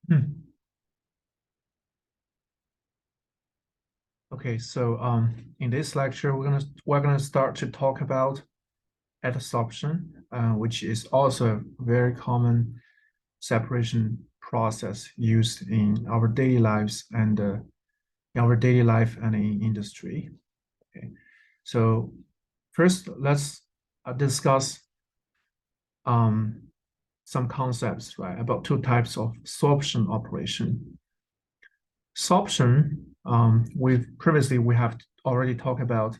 Hmm. Okay, so in this lecture, we're gonna start to talk about adsorption, which is also a very common separation process used in our daily lives and in our daily life and in industry. Okay, so first let's discuss um, some concepts, right, about two types of sorption operation. Sorption, we have already talked about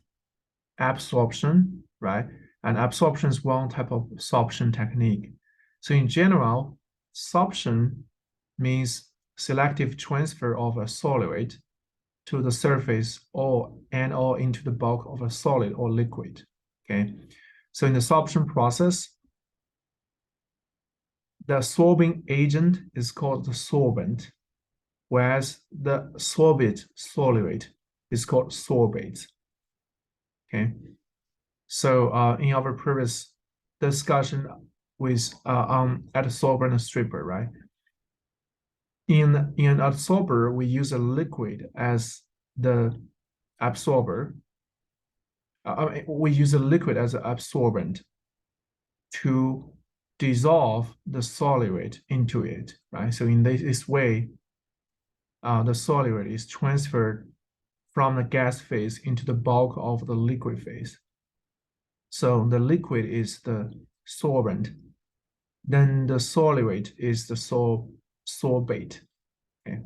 absorption, right? And absorption is one type of sorption technique. So in general, sorption means selective transfer of a solid to the surface or into the bulk of a solid or liquid. Okay. So in the sorption process, the sorbing agent is called the sorbent, whereas the sorbate solute is called sorbate. Okay. So in our previous discussion with adsorber and stripper, right? In an adsorber, we use a liquid as the absorber. We use a liquid as an absorbent to dissolve the solute into it, right? So in this way, the solute is transferred from the gas phase into the bulk of the liquid phase. So the liquid is the sorbent, then the solute is the sorbate. Okay.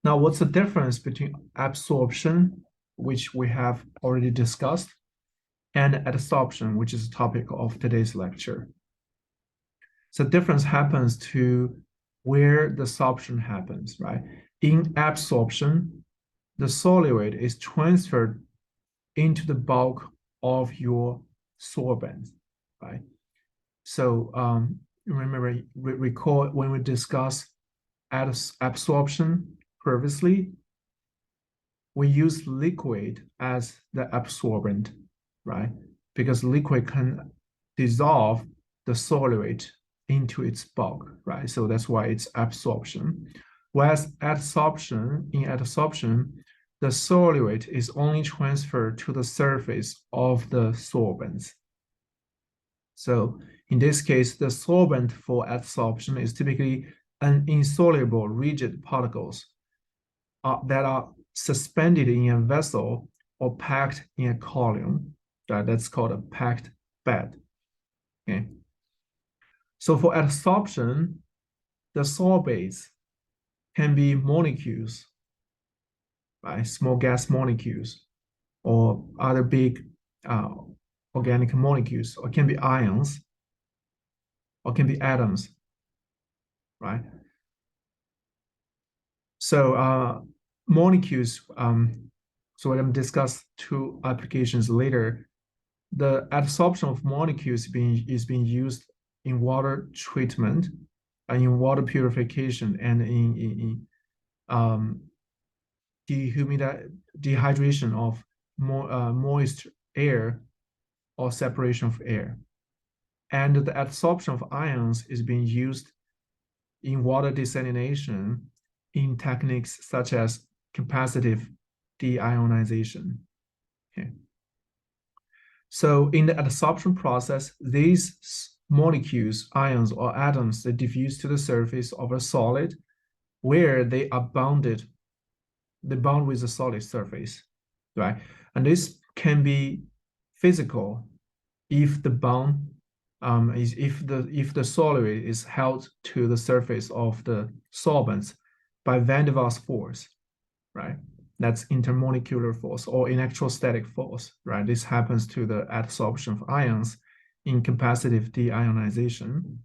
Now, what's the difference between absorption, which we have already discussed, and adsorption, which is the topic of today's lecture? So difference happens to where the sorption happens, right? In absorption, the solute is transferred into the bulk of your sorbent, right? So remember, recall when we discussed absorption previously, we use liquid as the absorbent, right? Because liquid can dissolve the solute into its bulk, right? So that's why it's absorption. Whereas in adsorption, the solute is only transferred to the surface of the sorbents. So in this case, the solvent for adsorption is typically an insoluble rigid particles that are suspended in a vessel or packed in a column. That's called a packed bed. Okay. So for adsorption, the sorbates can be molecules, right? Small gas molecules, or other big uh, organic molecules, or can be ions, or can be atoms, right? So molecules, so we're going to discuss two applications later. The adsorption of molecules is being used in water treatment, in water purification, and in um, dehydration of moist air or separation of air. And the adsorption of ions is being used in water desalination in techniques such as capacitive deionization. Okay. So in the adsorption process, these molecules, ions, or atoms, they diffuse to the surface of a solid where they bond with the solid surface, right? And this can be physical if the bond is if the solid is held to the surface of the solvents by van der Waals force, right? That's intermolecular force or electrostatic force, right? This happens to the adsorption of ions in capacitive deionization,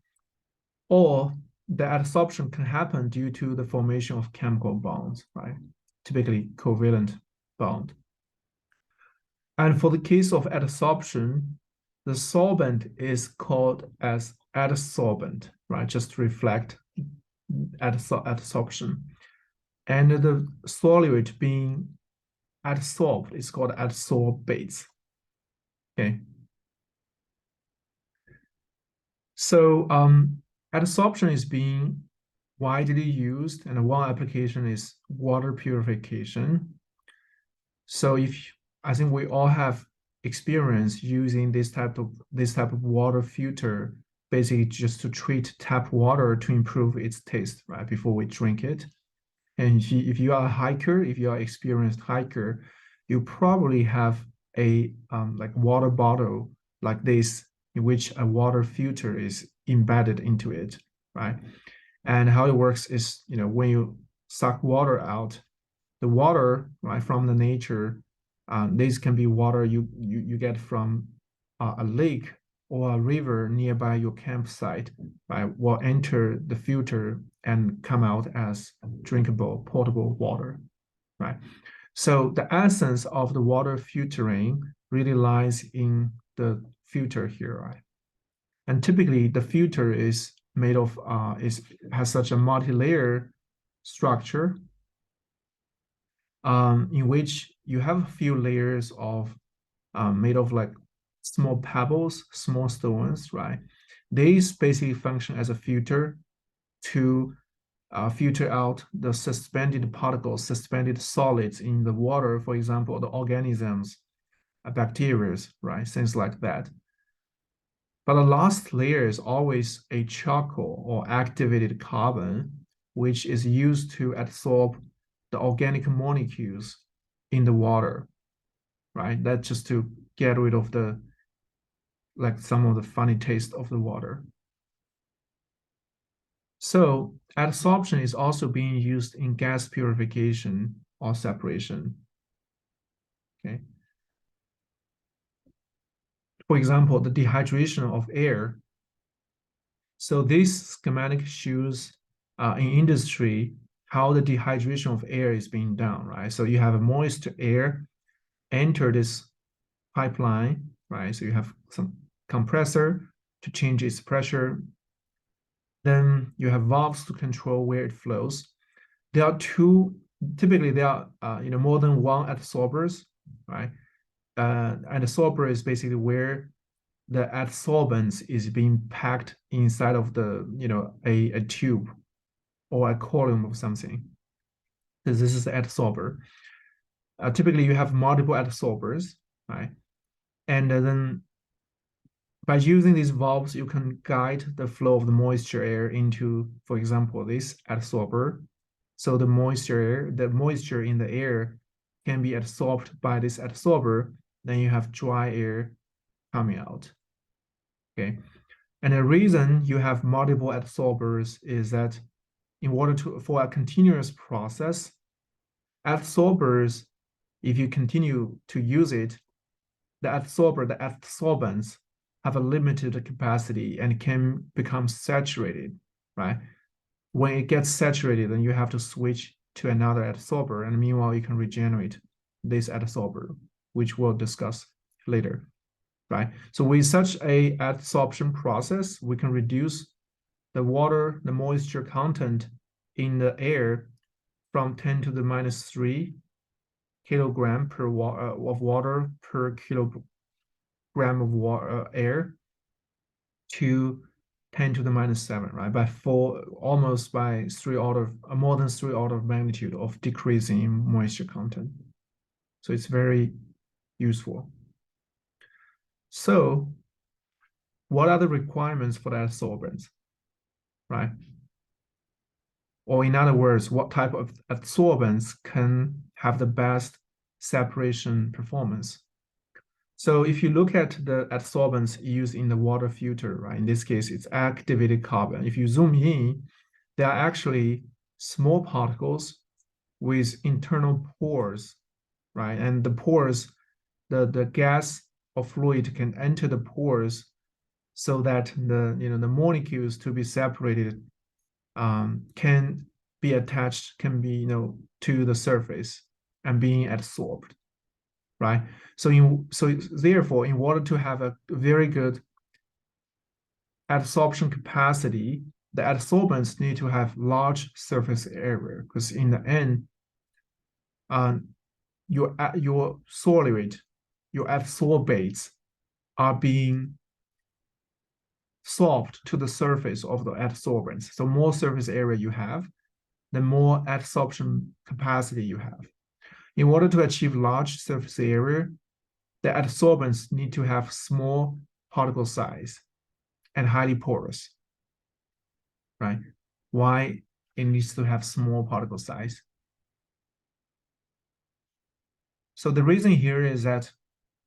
or the adsorption can happen due to the formation of chemical bonds, right? Typically covalent bond. And for the case of adsorption, the solvent is called as adsorbent, right? Just to reflect adsorption. And the solute being adsorbed is called adsorbates. Okay. So adsorption is being widely used, and one application is water purification. So I think we all have experience using this type of water filter, basically just to treat tap water to improve its taste, right, before we drink it. And if you are a hiker, if you are an experienced hiker, you probably have a like water bottle like this, in which a water filter is embedded into it, right? And how it works is, when you suck water out, the water, right, from the nature, this can be water you get from a lake or a river nearby your campsite, right, will enter the filter and come out as drinkable, potable water, right? So the essence of the water filtering really lies in the filter here, right? And typically the filter is made of, has such a multi-layer structure, in which you have a few layers of made of like small pebbles, small stones, right? These basically function as a filter to filter out the suspended particles, suspended solids in the water, for example, the organisms, bacteria, right? Things like that. But the last layer is always a charcoal or activated carbon, which is used to absorb the organic molecules in the water, right? That's just to get rid of some of the funny taste of the water. So adsorption is also being used in gas purification or separation. Okay. For example, the dehydration of air. So this schematic shows in industry how the dehydration of air is being done, right? So you have a moist air enter this pipeline, right? So you have some compressor to change its pressure. Then you have valves to control where it flows. There are typically there are more than one adsorbers, right? Adsorber is basically where the adsorbents is being packed inside of the a tube or a column of something. This is the adsorber. Typically, you have multiple adsorbers, right? And then by using these valves, you can guide the flow of the moisture air into, for example, this adsorber. So the moisture in the air can be absorbed by this adsorber. Then you have dry air coming out. Okay. And the reason you have multiple adsorbers is that in order for a continuous process, adsorbers, if you continue to use it, the adsorbents have a limited capacity and can become saturated, right? When it gets saturated, then you have to switch to another adsorber, and meanwhile, you can regenerate this adsorber, which we'll discuss later, right? So with such a adsorption process, we can reduce the moisture content in the air from 10 to the minus 3 kilogram of water per kilogram of water, air to 10 to the minus 7, right? Almost by more than 3 order of magnitude of decreasing in moisture content. So it's very useful. So what are the requirements for the adsorbents, right? Or in other words, what type of adsorbents can have the best separation performance? So if you look at the adsorbents used in the water filter, right? In this case, it's activated carbon. If you zoom in, there are actually small particles with internal pores, right? And the pores, the gas or fluid can enter the pores so that the molecules to be separated can be attached, to the surface and being adsorbed, right? So therefore, in order to have a very good adsorption capacity, the adsorbents need to have large surface area, because in the end, your solute, your adsorbates are being soft to the surface of the adsorbents. So more surface area you have, the more adsorption capacity you have. In order to achieve large surface area, the adsorbents need to have small particle size and highly porous, right? Why it needs to have small particle size? So the reason here is that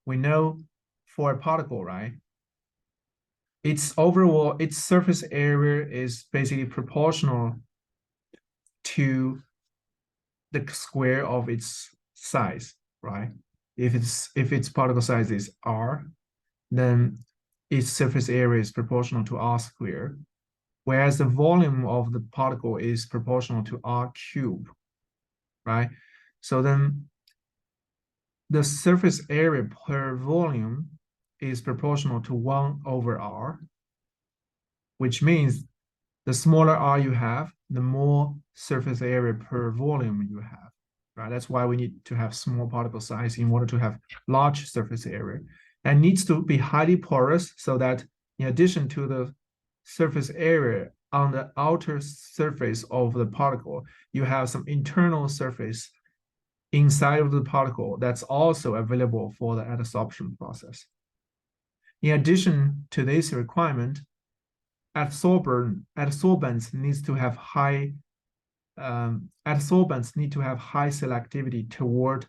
we know for a particle, right, its surface area is basically proportional to the square of its size, right? If its particle size is r, then its surface area is proportional to r squared, whereas the volume of the particle is proportional to r cubed, right? So then the surface area per volume is proportional to 1 over r, which means the smaller r you have, the more surface area per volume you have, right? That's why we need to have small particle size in order to have large surface area. And needs to be highly porous so that in addition to the surface area on the outer surface of the particle, you have some internal surface inside of the particle that's also available for the adsorption process. In addition to this requirement, adsorbents need to have high selectivity toward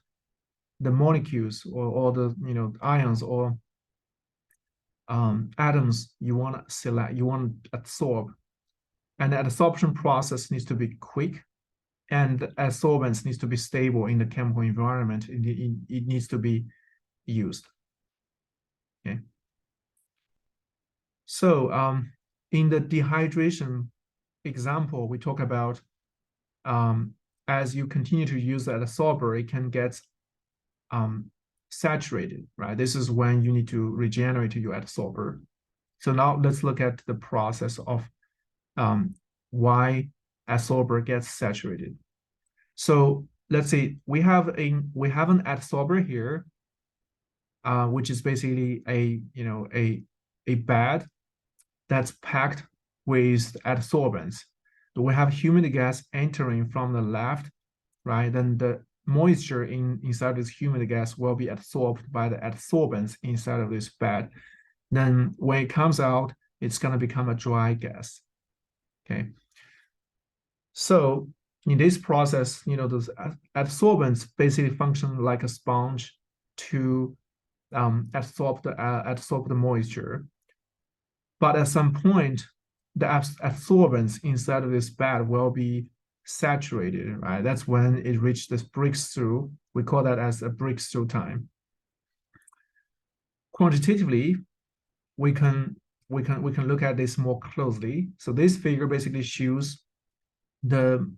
the molecules or the ions or atoms you want to select, you want to adsorb, and the adsorption process needs to be quick, and the adsorbents needs to be stable in the chemical environment. It needs to be used. Okay. So in the dehydration example, we talk about as you continue to use the adsorber, it can get saturated, right? This is when you need to regenerate your adsorber. So now let's look at the process of why adsorber gets saturated. So let's say we have an adsorber here, which is basically a bed that's packed with adsorbents. We have humid gas entering from the left, right? Then the moisture inside this humid gas will be absorbed by the adsorbents inside of this bed. Then when it comes out, it's going to become a dry gas. Okay. So in this process, those adsorbents basically function like a sponge to absorb the moisture. But at some point, the adsorbents inside of this bed will be saturated, right? That's when it reaches this breakthrough. We call that as a breakthrough time. Quantitatively, we can look at this more closely. So this figure basically shows the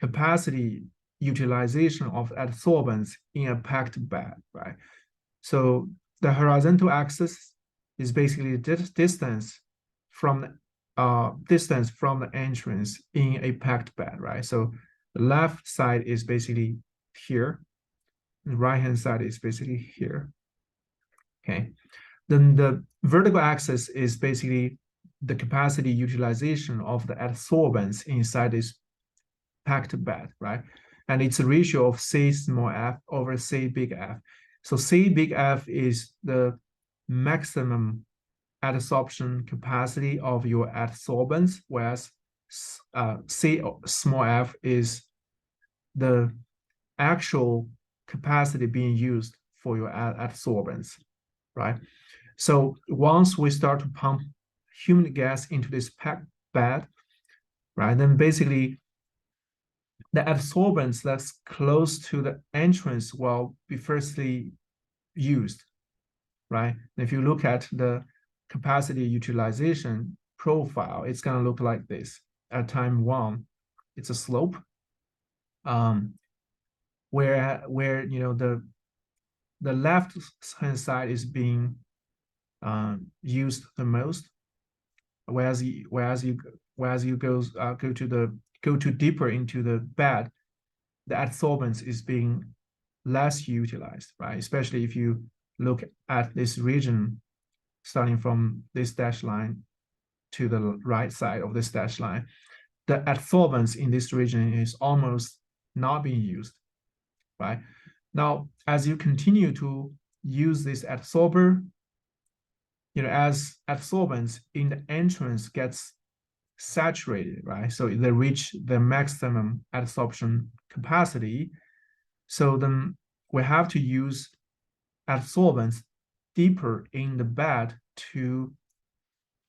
capacity utilization of adsorbents in a packed bed, right? So the horizontal axis is basically the distance from the entrance in a packed bed, right? So the left side is basically here, the right-hand side is basically here. Okay. Then the vertical axis is basically the capacity utilization of the adsorbents inside this packed bed, right? And it's a ratio of C small f over C big F. So C big F is the maximum adsorption capacity of your adsorbents, whereas C small f is the actual capacity being used for your adsorbents, right? So once we start to pump humid gas into this packed bed, right, then basically the adsorbents that's close to the entrance will be firstly used, right? And if you look at the capacity utilization profile, it's going to look like this. At time 1, it's a slope, where the left hand side is being used the most, whereas you go to deeper into the bed, the adsorbents is being less utilized, right? Especially if you look at this region starting from this dashed line to the right side of this dashed line, the adsorbents in this region is almost not being used, right? Now, as you continue to use this adsorber, as adsorbents in the entrance gets saturated, right? So they reach the maximum adsorption capacity. So then we have to use adsorbents deeper in the bed to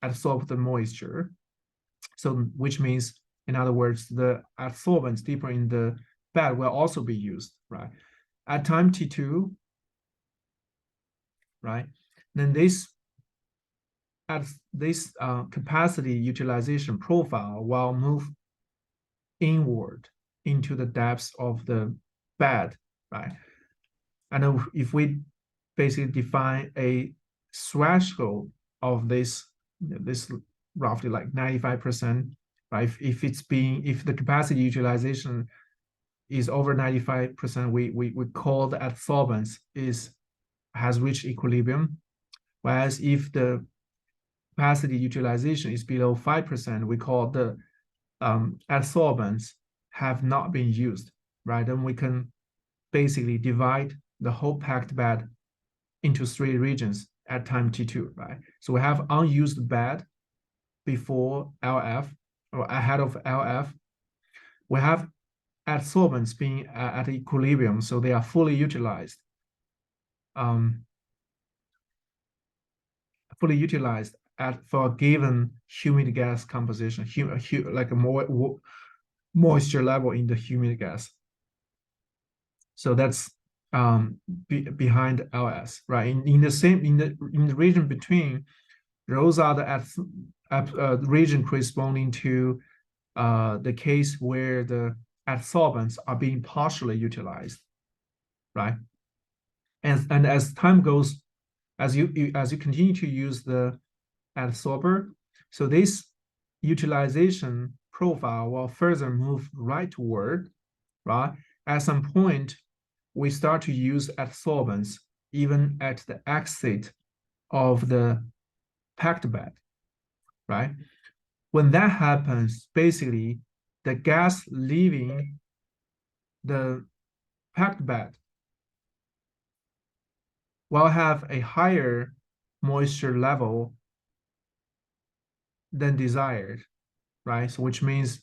absorb the moisture. So which means, in other words, the adsorbents deeper in the bed will also be used, right? At time T2, right? Then this capacity utilization profile will move inward into the depths of the bed, right? And if we basically define a threshold of this roughly like 95%, right? If the capacity utilization is over 95%, we call the adsorbance has reached equilibrium. Whereas if the capacity utilization is below 5%, we call the adsorbents have not been used, right? Then we can basically divide the whole packed bed into 3 regions at time T2, right? So we have unused bed before LF or ahead of LF. We have adsorbents being at equilibrium, so they are fully utilized. For a given humid gas composition, like a more moisture level in the humid gas. So that's behind LS, right? In the region between, those are the region corresponding to the case where the adsorbents are being partially utilized, right? And as time goes, as you continue to use the adsorber, so this utilization profile will further move rightward, right? At some point, we start to use adsorbents even at the exit of the packed bed, right? When that happens, basically, the gas leaving the packed bed will have a higher moisture level than desired, right? So which means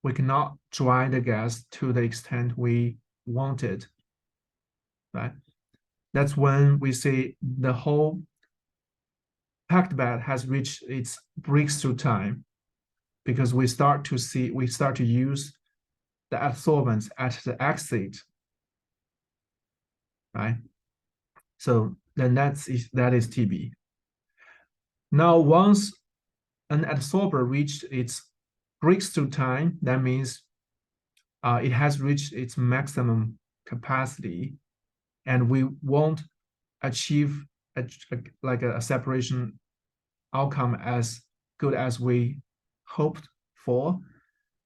we cannot dry the gas to the extent we wanted, right? That's when we say the whole packed bed has reached its breakthrough time, because we start to use the adsorbents at the exit, right? So then that is TB. Now, once an adsorber reached its breakthrough time, that means it has reached its maximum capacity, and we won't achieve a separation outcome as good as we hoped for,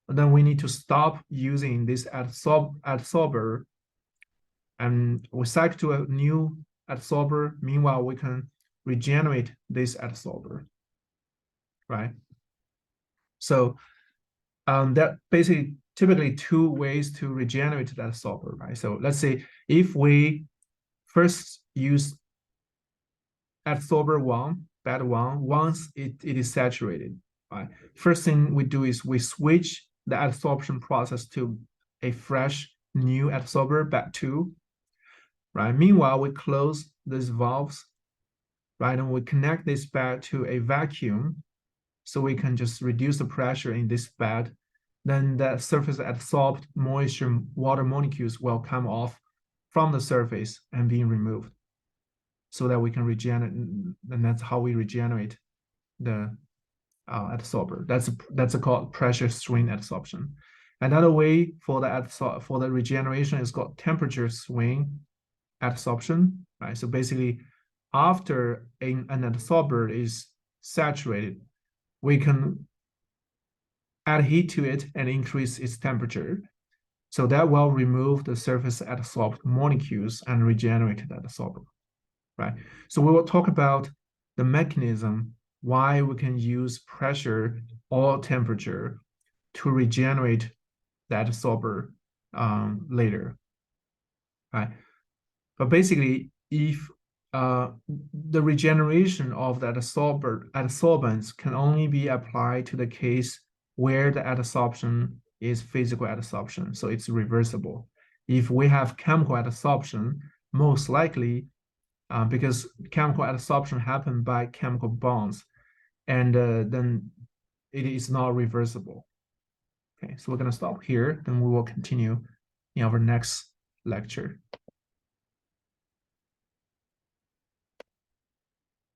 then we need to stop using this adsorber and we cycle to a new adsorber. Meanwhile, we can regenerate this adsorber, right? So that basically typically 2 ways to regenerate that adsorber, right? So let's say if we first use adsorber 1, bed 1, once it is saturated, right? First thing we do is we switch the adsorption process to a fresh new adsorber, bed 2, right? Meanwhile, we close these valves, right? And we connect this bed to a vacuum, so we can just reduce the pressure in this bed. Then the surface adsorbed moisture water molecules will come off from the surface and being removed, so that we can regenerate, and that's how we regenerate the adsorber. That's called pressure swing adsorption. Another way for the regeneration is called temperature swing adsorption, right? So basically, after an adsorber is saturated, we can add heat to it and increase its temperature. So that will remove the surface adsorbed molecules and regenerate that adsorber, right? So we will talk about the mechanism why we can use pressure or temperature to regenerate that adsorber later. Right? But basically, if the regeneration of that adsorbents can only be applied to the case where the adsorption is physical adsorption, so it's reversible. If we have chemical adsorption, most likely, because chemical adsorption happens by chemical bonds, and then it is not reversible. Okay, so we're gonna stop here, then we will continue in our next lecture.